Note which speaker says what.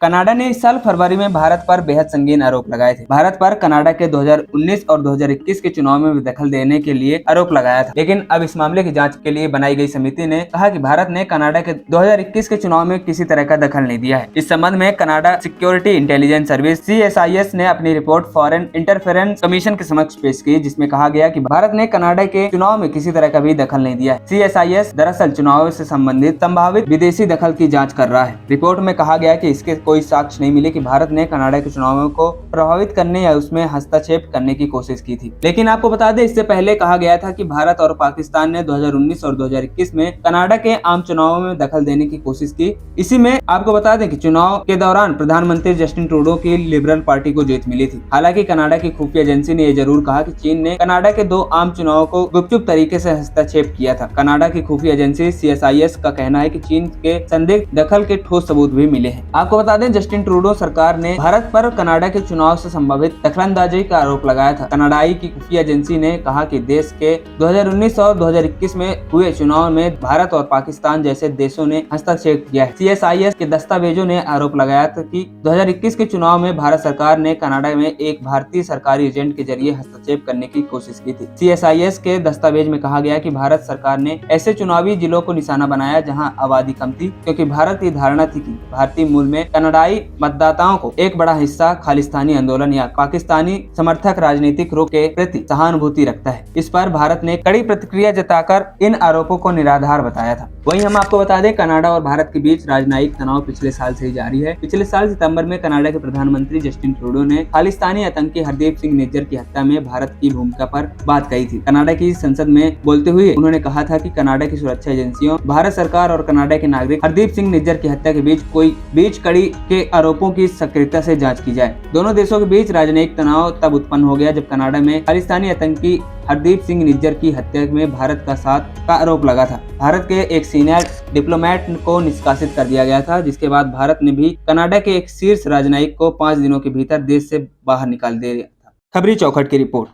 Speaker 1: Canada ने इस साल फरवरी में भारत पर बेहद संगीन आरोप लगाए थे। भारत पर कनाडा के 2019 और 2021 के चुनाव में दखल देने के लिए आरोप लगाया था, लेकिन अब इस मामले की जांच के लिए बनाई गई समिति ने कहा कि भारत ने कनाडा के 2021 के चुनाव में किसी तरह का दखल नहीं दिया है। इस संबंध में Canada security intelligence service CSIS ने अपनी रिपोर्ट फॉरेन इंटरफेरेंस कमीशन के समक्ष पेश की, जिसमें कहा गया कि भारत ने कनाडा के चुनाव में किसी तरह का भी दखल नहीं दिया है। CSIS दरअसल चुनाव से संबंधित संभावित विदेशी दखल की जांच कर रहा है। रिपोर्ट में कहा गया कि इसके कोई साक्ष्य नहीं मिले कि भारत ने कनाडा के चुनावों को प्रभावित करने या उसमें हस्तक्षेप करने की कोशिश की थी। लेकिन आपको बता दें, इससे पहले कहा गया था कि भारत और पाकिस्तान ने 2019 और 2021 में कनाडा के आम चुनावों में दखल देने की कोशिश की। इसी में आपको बता दें कि चुनाव के दौरान प्रधानमंत्री जस्टिन ट्रूडो की लिबरल पार्टी को जीत मिली थी। हालांकि कनाडा की खुफिया एजेंसी ने यह जरूर कहा कि चीन ने कनाडा के 2 आम चुनावों को गुपचुप तरीके से हस्तक्षेप किया था। कनाडा की खुफिया एजेंसी CSIS का कहना है कि चीन के संदिग्ध दखल के ठोस सबूत भी मिले हैं। आपको बता दें, जस्टिन ट्रूडो सरकार ने भारत पर कनाडा के चुनाव से संभावित दखलंदाजी का आरोप लगाया था। कनाडाई की खुफिया एजेंसी ने कहा कि देश के 2019 और 2021 में हुए चुनाव में भारत और पाकिस्तान जैसे देशों ने हस्तक्षेप किया है। CSIS के दस्तावेजों ने आरोप लगाया था कि 2021 के चुनाव में भारत सरकार ने कनाडा में एक भारतीय सरकारी एजेंट के जरिए हस्तक्षेप करने की कोशिश की थी। CSIS के दस्तावेज में कहा गया कि भारत सरकार ने ऐसे चुनावी जिलों को निशाना बनाया जहां आबादी कम थी, क्योंकि भारत की धारणा थी कि भारतीय मूल में कनाडाई मतदाताओं को एक बड़ा हिस्सा खालिस्तानी आंदोलन या पाकिस्तानी समर्थक राजनीतिक रुख के प्रति सहानुभूति रखता है। इस पर भारत ने कड़ी प्रतिक्रिया जताकर इन आरोपों को निराधार बताया था। वहीं हम आपको बता दें, कनाडा और भारत के बीच राजनयिक तनाव पिछले साल से ही जारी है। पिछले साल सितंबर में कनाडा के प्रधानमंत्री जस्टिन ट्रूडो ने खालिस्तानी आतंकी हरदीप सिंह निज्जर की हत्या में भारत की भूमिका पर बात कही थी। कनाडा की संसद में बोलते हुए उन्होंने कहा था कि कनाडा की सुरक्षा एजेंसियों, भारत सरकार और कनाडा के नागरिक हरदीप सिंह निज्जर की हत्या के बीच कड़ी के आरोपों की सक्रियता से जांच की जाए। दोनों देशों के बीच राजनयिक तनाव तब उत्पन्न हो गया जब कनाडा में खालिस्तानी आतंकी हरदीप सिंह निज्जर की हत्या में भारत का साथ का आरोप लगा था। भारत के एक सीनियर डिप्लोमेट को निष्कासित कर दिया गया था, जिसके बाद भारत ने भी कनाडा के एक शीर्ष राजनयिक को 5 दिनों के भीतर देश से बाहर निकाल दिया था। खबरी चौखट की रिपोर्ट।